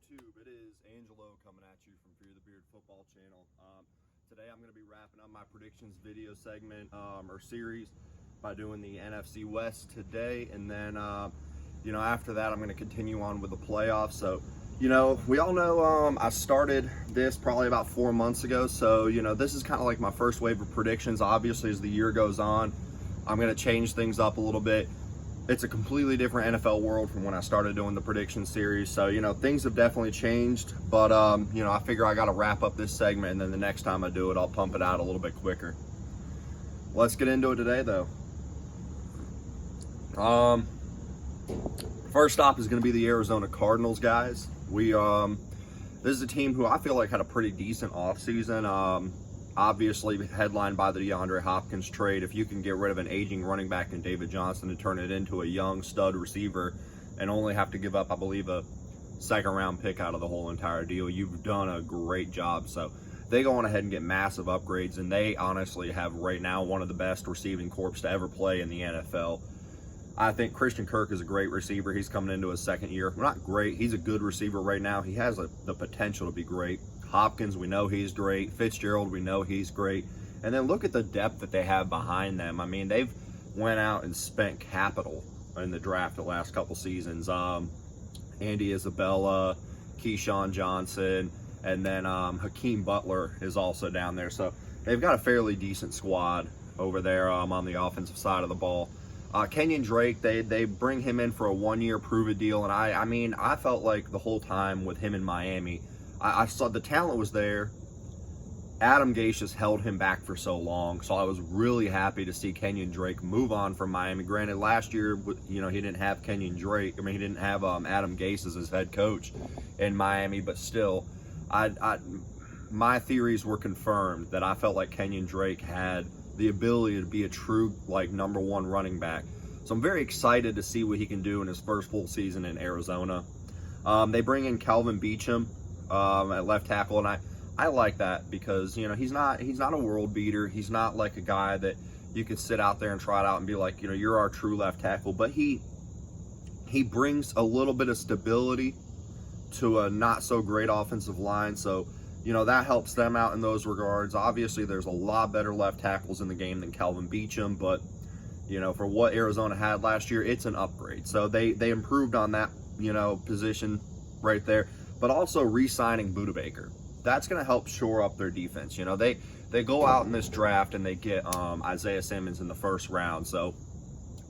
YouTube, it is Angelo coming at you from Fear the Beard Football Channel. Today I'm going to be wrapping up my predictions video segment or series by doing the NFC West today, and then after that I'm going to continue on with the playoffs. So we all know I started this probably about 4 months ago, so this is kind of like my first wave of predictions. Obviously, as the year goes on, I'm going to change things up a little bit. It's a completely different NFL world from when I started doing the prediction series. So, things have definitely changed, but, I figure I got to wrap up this segment, and then the next time I do it, I'll pump it out a little bit quicker. Let's get into it today, though. First stop is going to be the Arizona Cardinals, guys. This is a team who I feel like had a pretty decent offseason. Obviously headlined by the DeAndre Hopkins trade. If you can get rid of an aging running back in David Johnson and turn it into a young stud receiver and only have to give up, I believe, a second-round pick out of the whole entire deal, you've done a great job. So they go on ahead and get massive upgrades, and they honestly have right now one of the best receiving corps to ever play in the NFL. I think Christian Kirk is a great receiver. He's coming into his second year. Well, not great. He's a good receiver right now. He has the potential to be great. Hopkins, we know he's great. Fitzgerald, we know he's great. And then look at the depth that they have behind them. I mean, they've went out and spent capital in the draft the last couple seasons. Andy Isabella, Keyshawn Johnson, and then Hakeem Butler is also down there. So they've got a fairly decent squad over there on the offensive side of the ball. Kenyon Drake, they bring him in for a one-year prove-it deal, and I felt like the whole time with him in Miami, I saw the talent was there. Adam Gase just held him back for so long, so I was really happy to see Kenyon Drake move on from Miami. Granted, last year, he didn't have Kenyon Drake. I mean, he didn't have Adam Gase as his head coach in Miami, but still, my theories were confirmed that I felt like Kenyon Drake had the ability to be a true number one running back. So I'm very excited to see what he can do in his first full season in Arizona. They bring in Calvin Beachum at left tackle, and I like that because he's not a world beater. He's not like a guy that you can sit out there and try it out and be like, you're our true left tackle, but he brings a little bit of stability to a not so great offensive line. So that helps them out in those regards. Obviously, there's a lot better left tackles in the game than Calvin Beachum, but for what Arizona had last year, it's an upgrade. So they improved on that position right there. But also re-signing Budda Baker, that's going to help shore up their defense. They go out in this draft and they get Isaiah Simmons in the first round. So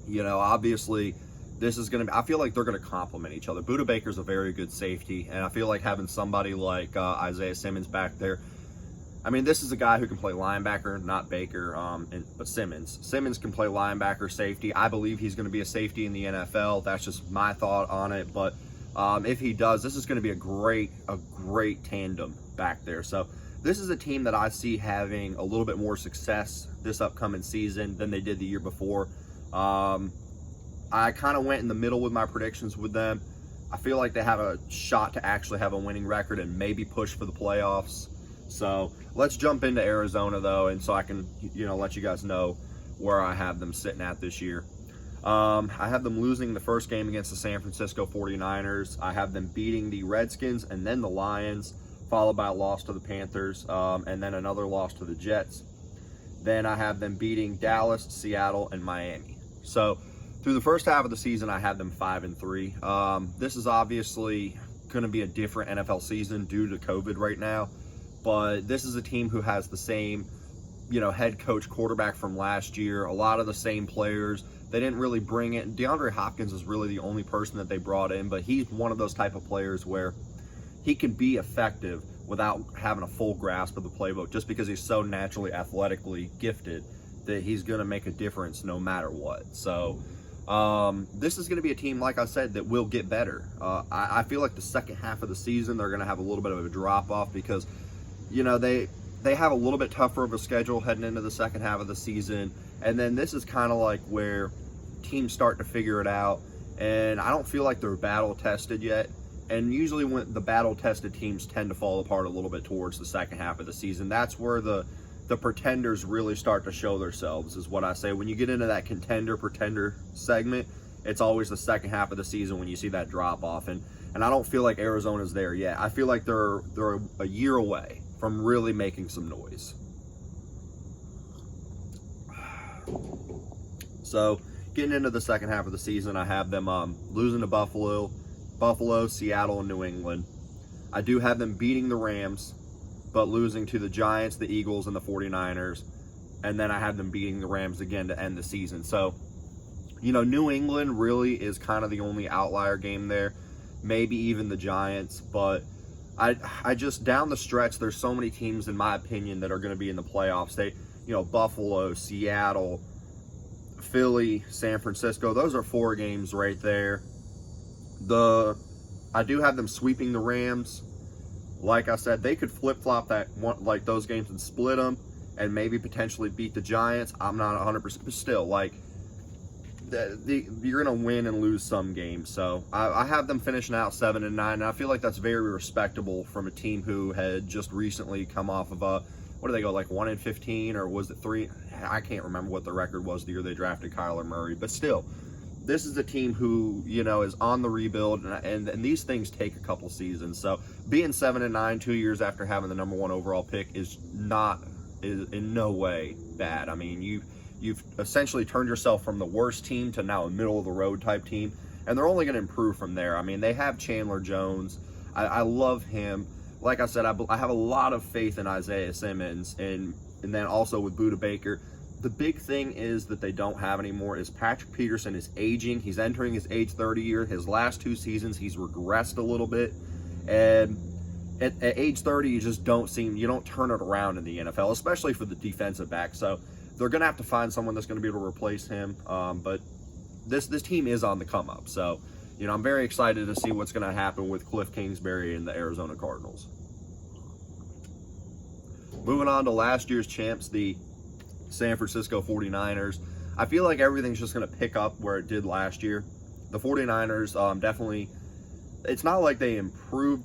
obviously this is going to be, I feel like they're going to complement each other. Budda Baker's a very good safety, and I feel like having somebody like Isaiah Simmons back there, I mean, this is a guy who can play linebacker, not Baker, but Simmons. Simmons can play linebacker, safety. I believe he's going to be a safety in the NFL. That's just my thought on it. But if he does, this is going to be a great tandem back there. So this is a team that I see having a little bit more success this upcoming season than they did the year before. I kind of went in the middle with my predictions with them. I feel like they have a shot to actually have a winning record and maybe push for the playoffs. So let's jump into Arizona, though, and so I can, let you guys know where I have them sitting at this year. I have them losing the first game against the San Francisco 49ers. I have them beating the Redskins and then the Lions, followed by a loss to the Panthers, and then another loss to the Jets. Then I have them beating Dallas, Seattle, and Miami. So through the first half of the season, I have them 5-3. This is obviously going to be a different NFL season due to COVID right now, but this is a team who has the same, head coach, quarterback from last year, a lot of the same players. They didn't really bring it. DeAndre Hopkins is really the only person that they brought in, but he's one of those type of players where he can be effective without having a full grasp of the playbook, just because he's so naturally athletically gifted that he's going to make a difference no matter what. So this is going to be a team, like I said, that will get better. I feel like the second half of the season, they're going to have a little bit of a drop-off because, they have a little bit tougher of a schedule heading into the second half of the season. And then this is kind of like where teams start to figure it out. And I don't feel like they're battle-tested yet. And usually when the battle-tested teams tend to fall apart a little bit towards the second half of the season. That's where the pretenders really start to show themselves, is what I say. When you get into that contender-pretender segment, it's always the second half of the season when you see that drop-off. And and I don't feel like Arizona's there yet. I feel like they're a year away from really making some noise. So, getting into the second half of the season, I have them losing to Buffalo, Seattle, and New England. I do have them beating the Rams, but losing to the Giants, the Eagles, and the 49ers. And then I have them beating the Rams again to end the season. So, New England really is kind of the only outlier game there. Maybe even the Giants. But I just, down the stretch, there's so many teams, in my opinion, that are going to be in the playoffs. Buffalo, Seattle, Philly, San Francisco. Those are 4 games right there. I do have them sweeping the Rams. Like I said, they could flip-flop that one, like those games, and split them, and maybe potentially beat the Giants. I'm not 100%, but still, like, you're going to win and lose some games. So I have them finishing out 7-9, and I feel like that's very respectable from a team who had just recently come off of what did they go, like 1-15, or was it 3? I can't remember what the record was the year they drafted Kyler Murray, but still, this is a team who, is on the rebuild, and these things take a couple seasons. So being 7-9 2 years after having the number 1 overall pick is in no way bad. I mean, you've essentially turned yourself from the worst team to now a middle of the road type team, and they're only going to improve from there. I mean, they have Chandler Jones. I love him. Like I said, I have a lot of faith in Isaiah Simmons, and then also with Budda Baker. The big thing is that they don't have anymore is Patrick Peterson is aging. He's entering his age 30 year. His last 2 seasons, he's regressed a little bit. And at age 30, you don't turn it around in the NFL, especially for the defensive back. So they're going to have to find someone that's going to be able to replace him. But this team is on the come up. So, I'm very excited to see what's going to happen with Cliff Kingsbury and the Arizona Cardinals. Moving on to last year's champs, the San Francisco 49ers. I feel like everything's just going to pick up where it did last year. The 49ers definitely, it's not like they improved,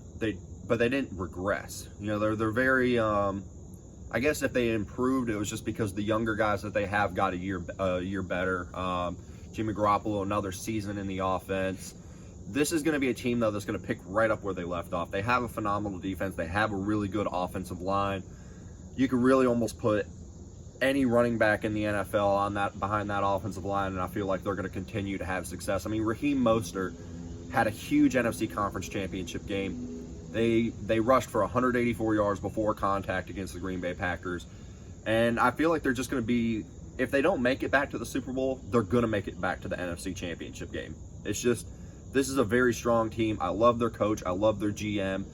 but they didn't regress. They're very, I guess if they improved, it was just because the younger guys that they have got a year better. Jimmy Garoppolo, another season in the offense. This is going to be a team, though, that's going to pick right up where they left off. They have a phenomenal defense. They have a really good offensive line. You could really almost put any running back in the NFL behind that offensive line, and I feel like they're going to continue to have success. I mean, Raheem Mostert had a huge NFC Conference Championship game. They rushed for 184 yards before contact against the Green Bay Packers, and I feel like they're just going to be, if they don't make it back to the Super Bowl, they're going to make it back to the NFC Championship game. It's just, this is a very strong team. I love their coach. I love their GM.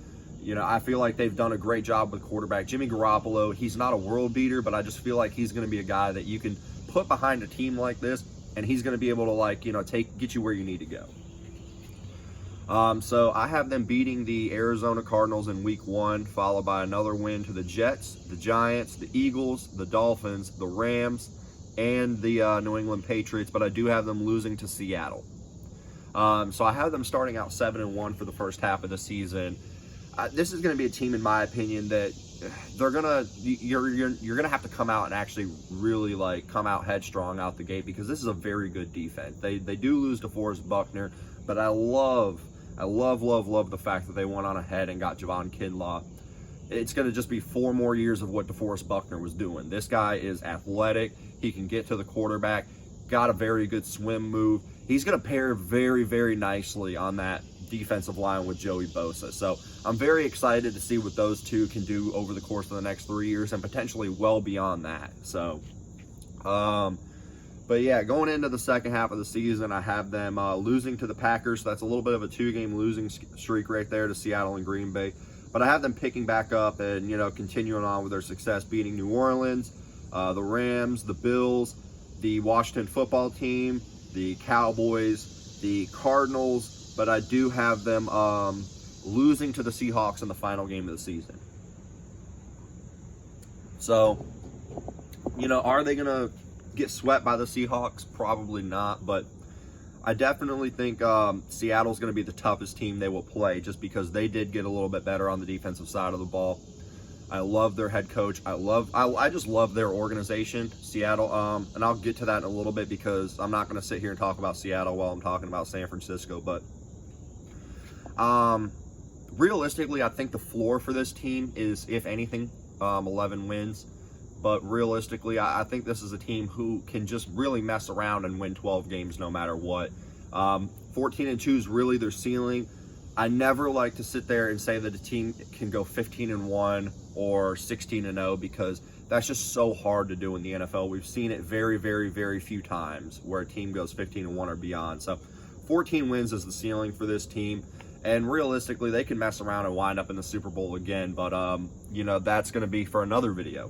I feel like they've done a great job with quarterback. Jimmy Garoppolo, he's not a world beater, but I just feel like he's going to be a guy that you can put behind a team like this, and he's going to be able to, get you where you need to go. So I have them beating the Arizona Cardinals in week 1, followed by another win to the Jets, the Giants, the Eagles, the Dolphins, the Rams, and the New England Patriots, but I do have them losing to Seattle. So I have them starting out 7-1 for the first half of the season. This is going to be a team, in my opinion, that you're gonna have to come out and actually really come out headstrong out the gate, because this is a very good defense. They do lose to Forrest Buckner, but I love the fact that they went on ahead and got Javon Kinlaw. It's going to just be 4 more years of what DeForest Buckner was doing. This guy is athletic. He can get to the quarterback. Got a very good swim move. He's going to pair very, very nicely on that defensive line with Joey Bosa. So I'm very excited to see what those two can do over the course of the next 3 years, and potentially well beyond that. So, but yeah, going into the second half of the season, I have them losing to the Packers. So that's a little bit of a 2-game losing streak right there to Seattle and Green Bay. But I have them picking back up and, continuing on with their success, beating New Orleans, the Rams, the Bills, the Washington football team, the Cowboys, the Cardinals. But I do have them losing to the Seahawks in the final game of the season. So, are they going to get swept by the Seahawks? Probably not, but I definitely think Seattle's going to be the toughest team they will play, just because they did get a little bit better on the defensive side of the ball. I love their head coach. I just love their organization, Seattle. And I'll get to that in a little bit, because I'm not going to sit here and talk about Seattle while I'm talking about San Francisco. But Realistically, I think the floor for this team is, if anything, 11 wins. But realistically, I think this is a team who can just really mess around and win 12 games no matter what. 14-2 is really their ceiling. I never like to sit there and say that a team can go 15-1 or 16-0 because that's just so hard to do in the NFL. We've seen it very, very, very few times where a team goes 15-1 or beyond. So 14 wins is the ceiling for this team. And realistically, they can mess around and wind up in the Super Bowl again. But, that's going to be for another video.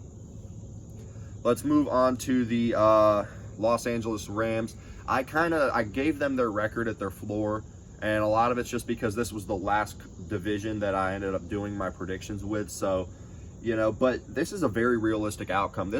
Let's move on to the Los Angeles Rams. I gave them their record at their floor, and a lot of it's just because this was the last division that I ended up doing my predictions with. So, but this is a very realistic outcome.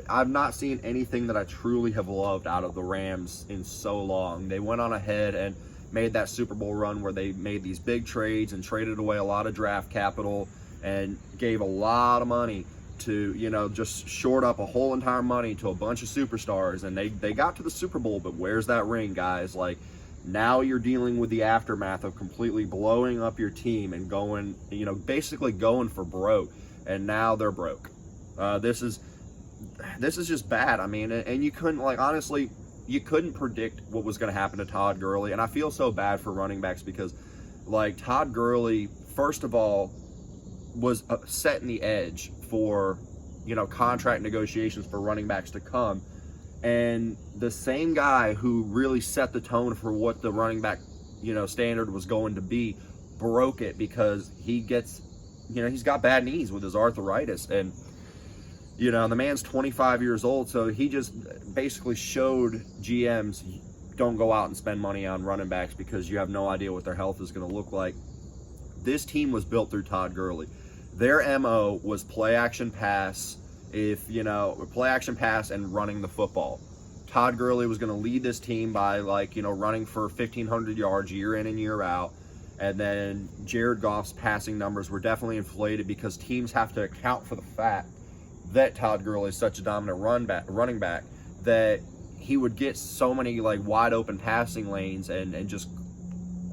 I've not seen anything that I truly have loved out of the Rams in so long. They went on ahead and made that Super Bowl run where they made these big trades and traded away a lot of draft capital and gave a lot of money to, just short up a whole entire money to a bunch of superstars, and they got to the Super Bowl, but where's that ring, guys? Like, now you're dealing with the aftermath of completely blowing up your team and going, basically going for broke, and now they're broke. This is just bad. I mean, and you couldn't, honestly, you couldn't predict what was going to happen to Todd Gurley, and I feel so bad for running backs because, Todd Gurley, first of all, was setting the edge for, contract negotiations for running backs to come. And the same guy who really set the tone for what the running back, standard was going to be, broke it because he gets, he's got bad knees with his arthritis. And, the man's 25 years old, so he just basically showed GMs, don't go out and spend money on running backs because you have no idea what their health is going to look like. This team was built through Todd Gurley. Their MO was play action pass, play action pass and running the football. Todd Gurley was going to lead this team by running for 1,500 yards year in and year out. And then Jared Goff's passing numbers were definitely inflated because teams have to account for the fact that Todd Gurley is such a dominant running back that he would get so many wide open passing lanes and just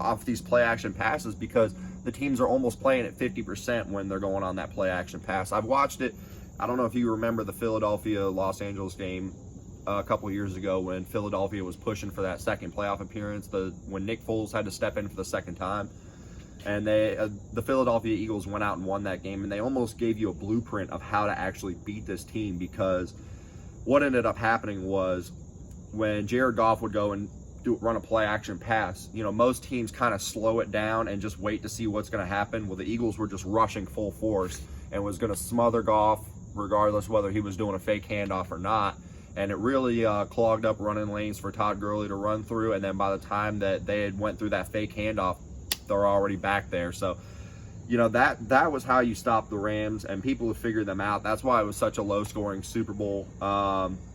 off these play action passes because the teams are almost playing at 50% when they're going on that play action pass. I've watched it. I don't know if you remember the Philadelphia-Los Angeles game a couple years ago when Philadelphia was pushing for that second playoff appearance, when Nick Foles had to step in for the second time. And the Philadelphia Eagles went out and won that game, and they almost gave you a blueprint of how to actually beat this team because what ended up happening was when Jared Goff would go and run a play action pass, most teams kind of slow it down and just wait to see what's going to happen. Well, the Eagles were just rushing full force and was going to smother Goff regardless whether he was doing a fake handoff or not. And it really clogged up running lanes for Todd Gurley to run through. And then by the time that they had went through that fake handoff, they're already back there. So, that was how you stop the Rams, and people have figured them out. That's why it was such a low-scoring Super Bowl.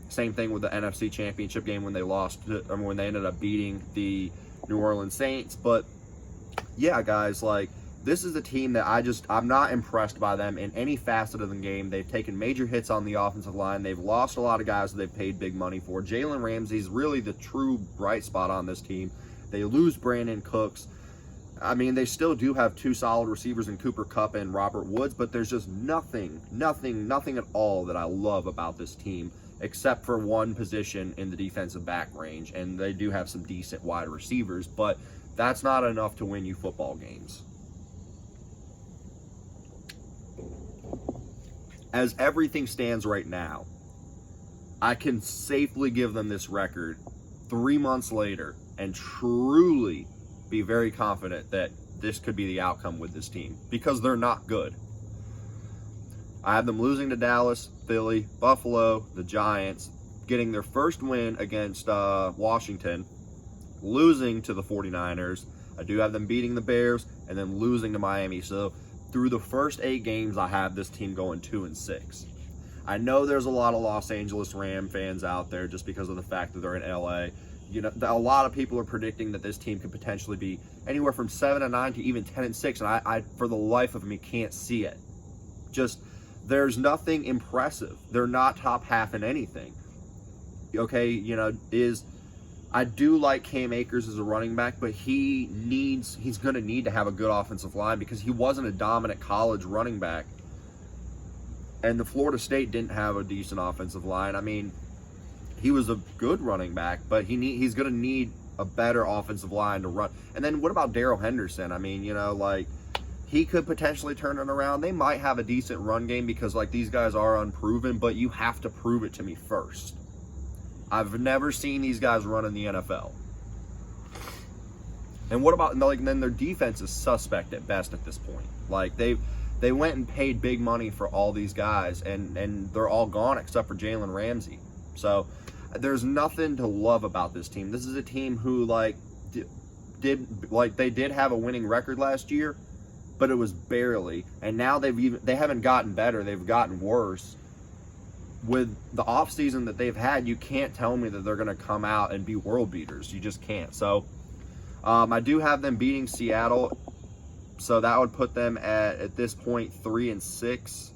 Same thing with the NFC Championship game when they when they ended up beating the New Orleans Saints. But yeah, guys, this is a team that I'm not impressed by them in any facet of the game. They've taken major hits on the offensive line. They've lost a lot of guys that they've paid big money for. Jalen Ramsey's really the true bright spot on this team. They lose Brandon Cooks. I mean, they still do have two solid receivers in Cooper Kupp and Robert Woods, but there's just nothing at all that I love about this team, except for one position in the defensive back range, and they do have some decent wide receivers, but that's not enough to win you football games. As everything stands right now, I can safely give them this record 3 months later and truly be very confident that this could be the outcome with this team because they're not good. I have them losing to Dallas, Philly, Buffalo, the Giants, getting their first win against Washington, losing to the 49ers. I do have them beating the Bears and then losing to Miami. So through the first 8 games, I have this team going 2-6. I know there's a lot of Los Angeles Ram fans out there just because of the fact that they're in LA. A lot of people are predicting that this team could potentially be anywhere from 7-9 to even 10-6, and I for the life of me can't see it. Just there's nothing impressive. They're not top half in anything. Okay, I do like Cam Akers as a running back, but he's going to need to have a good offensive line because he wasn't a dominant college running back. And the Florida State didn't have a decent offensive line. I mean, he was a good running back, but he's going to need a better offensive line to run. And then what about Darrell Henderson? I mean, he could potentially turn it around. They might have a decent run game because, these guys are unproven, but you have to prove it to me first. I've never seen these guys run in the NFL. And what about, then their defense is suspect at best at this point. They went and paid big money for all these guys, and they're all gone except for Jalen Ramsey. So there's nothing to love about this team. This is a team who, they did have a winning record last year, but it was barely. And now they haven't gotten better. They've gotten worse. With the offseason that they've had, you can't tell me that they're going to come out and be world beaters. You just can't. So I do have them beating Seattle. So that would put them at this point 3-6.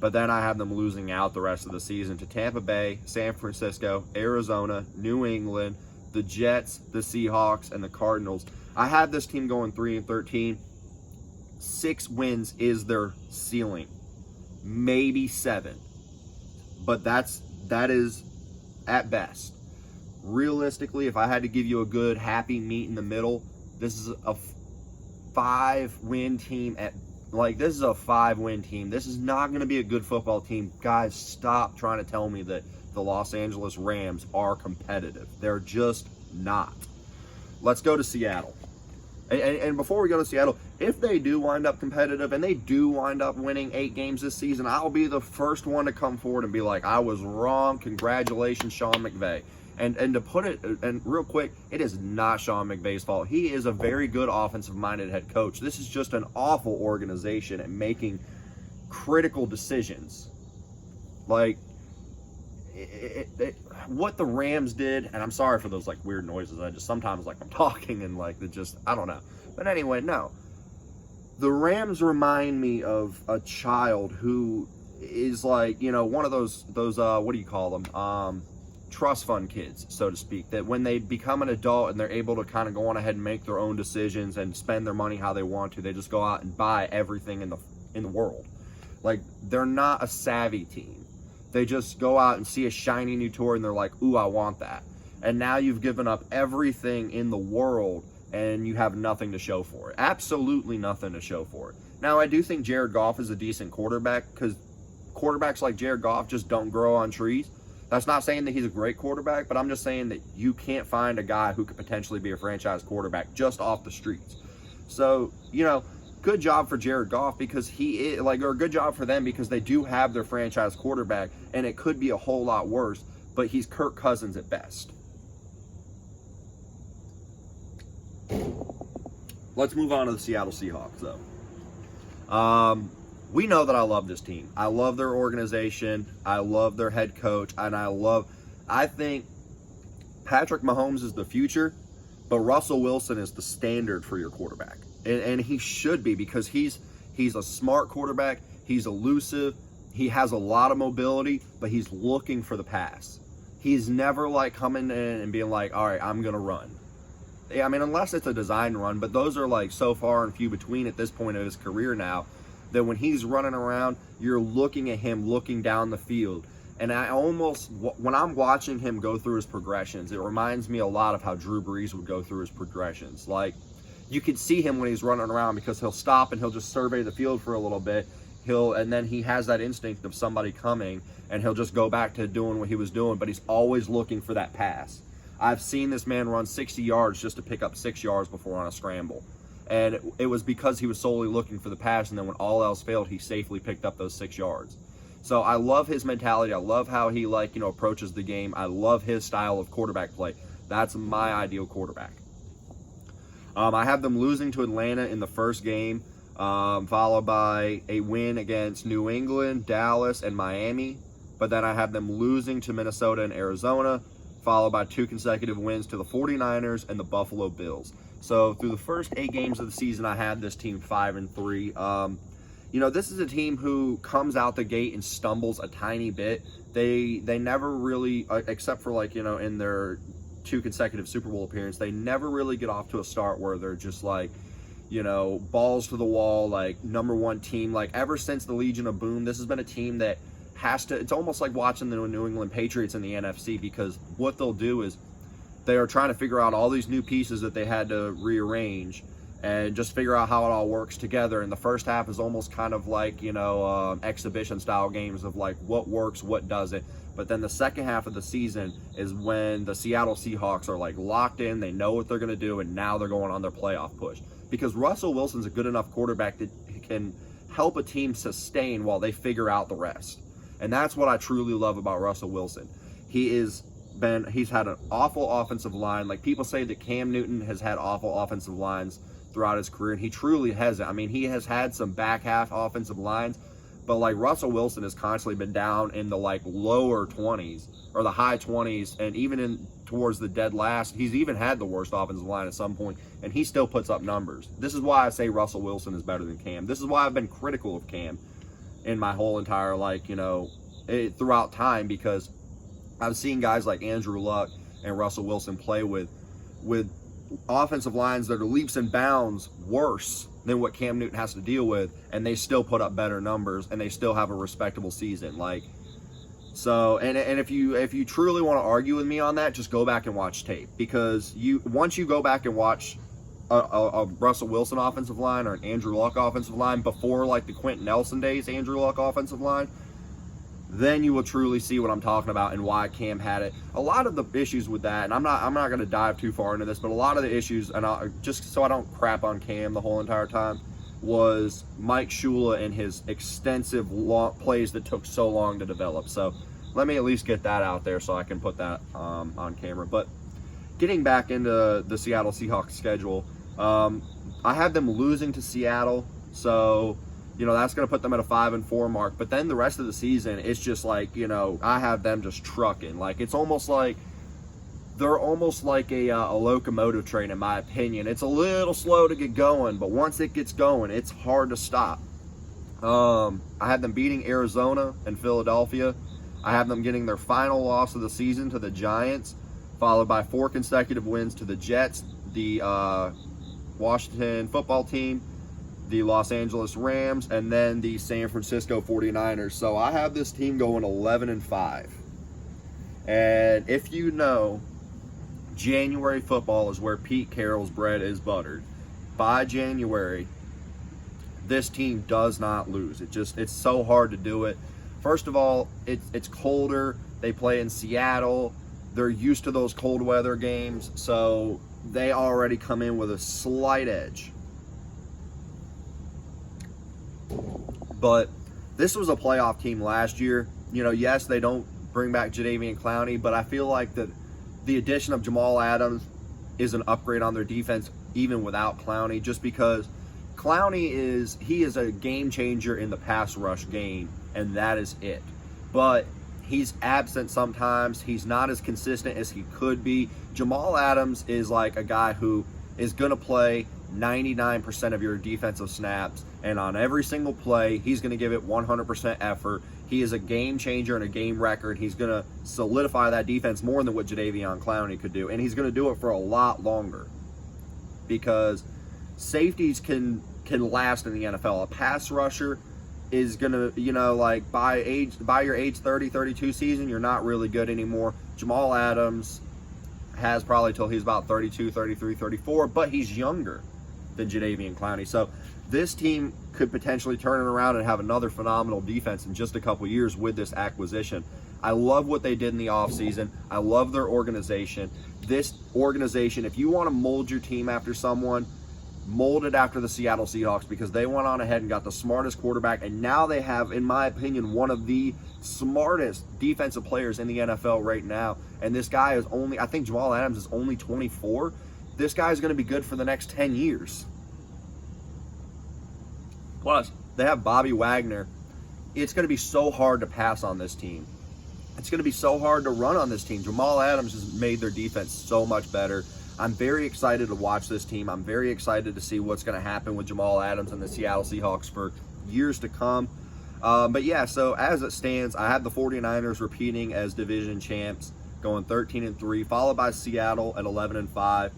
But then I have them losing out the rest of the season to Tampa Bay, San Francisco, Arizona, New England, the Jets, the Seahawks, and the Cardinals. I have this team going 3-13. 6 wins is their ceiling. Maybe 7. But that is at best. Realistically, if I had to give you a good happy meet in the middle, this is a 5-win team this is a 5-win team. This is not going to be a good football team. Guys, stop trying to tell me that the Los Angeles Rams are competitive. They're just not. Let's go to Seattle. And before we go to Seattle, if they do wind up competitive and they do wind up winning 8 games this season, I'll be the first one to come forward and be like, I was wrong. Congratulations, Sean McVay. And to put it, and real quick, it is not Sean McVay's fault. He is a very good offensive-minded head coach. This is just an awful organization at making critical decisions. What the Rams did, and I'm sorry for those weird noises. I just sometimes I'm talking and I don't know. But anyway, no. The Rams remind me of a child who is one of those what do you call them? Trust fund kids, so to speak, that when they become an adult and they're able to kind of go on ahead and make their own decisions and spend their money how they want to, they just go out and buy everything in the world. They're not a savvy team. They just go out and see a shiny new toy and they're like, ooh, I want that. And now you've given up everything in the world and you have nothing to show for it. Absolutely nothing to show for it. Now, I do think Jared Goff is a decent quarterback because quarterbacks like Jared Goff just don't grow on trees. That's not saying that he's a great quarterback, but I'm just saying that you can't find a guy who could potentially be a franchise quarterback just off the streets. So, good job for Jared Goff because he is, or good job for them because they do have their franchise quarterback, and it could be a whole lot worse, but he's Kirk Cousins at best. Let's move on to the Seattle Seahawks, though. We know that I love this team. I love their organization. I love their head coach, and I think Patrick Mahomes is the future, but Russell Wilson is the standard for your quarterback. And he should be because he's a smart quarterback. He's elusive. He has a lot of mobility, but he's looking for the pass. He's never coming in and being like, all right, I'm going to run. I mean, unless it's a design run, but those are so far and few between at this point of his career now that when he's running around, you're looking at him looking down the field. And when I'm watching him go through his progressions, it reminds me a lot of how Drew Brees would go through his progressions. You could see him when he's running around because he'll stop and he'll just survey the field for a little bit. And then he has that instinct of somebody coming and he'll just go back to doing what he was doing, but he's always looking for that pass. I've seen this man run 60 yards just to pick up 6 yards before on a scramble. And it was because he was solely looking for the pass, and then when all else failed, he safely picked up those 6 yards. So I love his mentality. I love how he approaches the game. I love his style of quarterback play. That's my ideal quarterback. I have them losing to Atlanta in the first game, followed by a win against New England, Dallas, and Miami. But then I have them losing to Minnesota and Arizona, followed by 2 consecutive wins to the 49ers and the Buffalo Bills. So through the first 8 games of the season, I had this team 5-3. This is a team who comes out the gate and stumbles a tiny bit. They never really, except for in their 2 consecutive Super Bowl appearances, they never really get off to a start where they're just like, you know, balls to the wall, like #1 team. Like ever since the Legion of Boom, this has been a team that has to, it's almost like watching the New England Patriots in the NFC, because what they'll do is they are trying to figure out all these new pieces that they had to rearrange and just figure out how it all works together. And the first half is almost kind of like, you know, exhibition style games of like what works, what doesn't. But then the second half of the season is when the Seattle Seahawks are like locked in, they know what they're going to do, and now they're going on their playoff push. Because Russell Wilson's a good enough quarterback that can help a team sustain while they figure out the rest. And that's what I truly love about Russell Wilson. He's had an awful offensive line. Like people say that Cam Newton has had awful offensive lines throughout his career, and he truly hasn't. I mean, he has had some back half offensive lines, but like Russell Wilson has constantly been down in the like lower 20s or the high 20s, and even in towards the dead last, he's even had the worst offensive line at some point, and he still puts up numbers. This is why I say Russell Wilson is better than Cam. This is why I've been critical of Cam in my whole entire, like, you know, throughout time, because I've seen guys like Andrew Luck and Russell Wilson play with offensive lines that are leaps and bounds worse than what Cam Newton has to deal with, and they still put up better numbers, and they still have a respectable season. Like, so, and if you truly want to argue with me on that, just go back and watch tape, because once you go back and watch a Russell Wilson offensive line or an Andrew Luck offensive line before like the Quentin Nelson days Andrew Luck offensive line, then you will truly see what I'm talking about and why Cam had it. A lot of the issues with that, and I'm not going to dive too far into this, but a lot of the issues, and just so I don't crap on Cam the whole entire time, was Mike Shula and his extensive long plays that took so long to develop. So let me at least get that out there so I can put that on camera. But getting back into the Seattle Seahawks schedule, I have them losing to Seattle, so you know that's going to put them at a 5-4 mark. But then the rest of the season, it's just like, you know, I have them just trucking. Like it's almost like they're almost like a locomotive train, in my opinion. It's a little slow to get going, but once it gets going, it's hard to stop. I have them beating Arizona and Philadelphia. I have them getting their final loss of the season to the Giants, followed by 4 consecutive wins to the Jets, the Washington football team, the Los Angeles Rams, and then the San Francisco 49ers. So I have this team going 11-5. And if you know, January football is where Pete Carroll's bread is buttered. By January, this team does not lose. It's so hard to do it. First of all, it's colder. They play in Seattle. They're used to those cold weather games, so they already come in with a slight edge. But this was a playoff team last year. You know, yes, they don't bring back Jadeveon Clowney, but I feel like the addition of Jamal Adams is an upgrade on their defense even without Clowney, just because Clowney is a game changer in the pass rush game, and that is it. But he's absent sometimes. He's not as consistent as he could be. Jamal Adams is like a guy who is going to play 99% of your defensive snaps, and on every single play, he's going to give it 100% effort. He is a game changer and a game record. He's going to solidify that defense more than what Jadeveon Clowney could do, and he's going to do it for a lot longer, because safeties can last in the NFL. A pass rusher is going to, you know, like by your age 30, 32 season, you're not really good anymore. Jamal Adams has probably till he's about 32, 33, 34, but he's younger than Jadeveon Clowney. So this team could potentially turn it around and have another phenomenal defense in just a couple years with this acquisition. I love what they did in the offseason. I love their organization. This organization, if you want to mold your team after someone, mold it after the Seattle Seahawks, because they went on ahead and got the smartest quarterback, and now they have, in my opinion, one of the smartest defensive players in the NFL right now. And this guy is only, I think Jamal Adams is only 24. This guy is going to be good for the next 10 years. Plus, they have Bobby Wagner. It's going to be so hard to pass on this team. It's going to be so hard to run on this team. Jamal Adams has made their defense so much better. I'm very excited to watch this team. I'm very excited to see what's going to happen with Jamal Adams and the Seattle Seahawks for years to come. But yeah, so as it stands, I have the 49ers repeating as division champs. going 13-3, followed by Seattle at 11-5.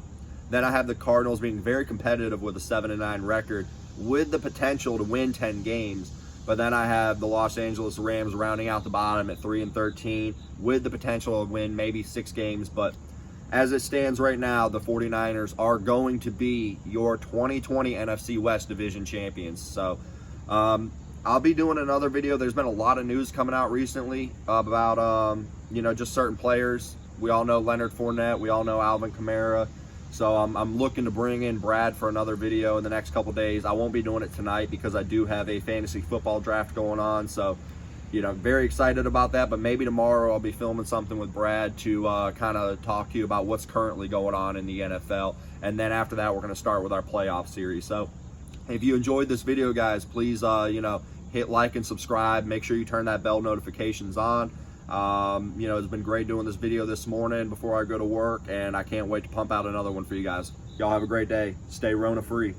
Then I have the Cardinals being very competitive with a 7-9 record with the potential to win 10 games. But then I have the Los Angeles Rams rounding out the bottom at 3-13 with the potential to win maybe 6 games. But as it stands right now, the 49ers are going to be your 2020 NFC West Division champions. So I'll be doing another video. There's been a lot of news coming out recently about, just certain players. We all know Leonard Fournette. We all know Alvin Kamara. So I'm looking to bring in Brad for another video in the next couple days. I won't be doing it tonight because I do have a fantasy football draft going on. So, very excited about that. But maybe tomorrow I'll be filming something with Brad to kind of talk to you about what's currently going on in the NFL. And then after that, we're going to start with our playoff series. So if you enjoyed this video, guys, please, hit like and subscribe. Make sure you turn that bell notifications on. It's been great doing this video this morning before I go to work, and I can't wait to pump out another one for you guys. Y'all have a great day. Stay Rona free.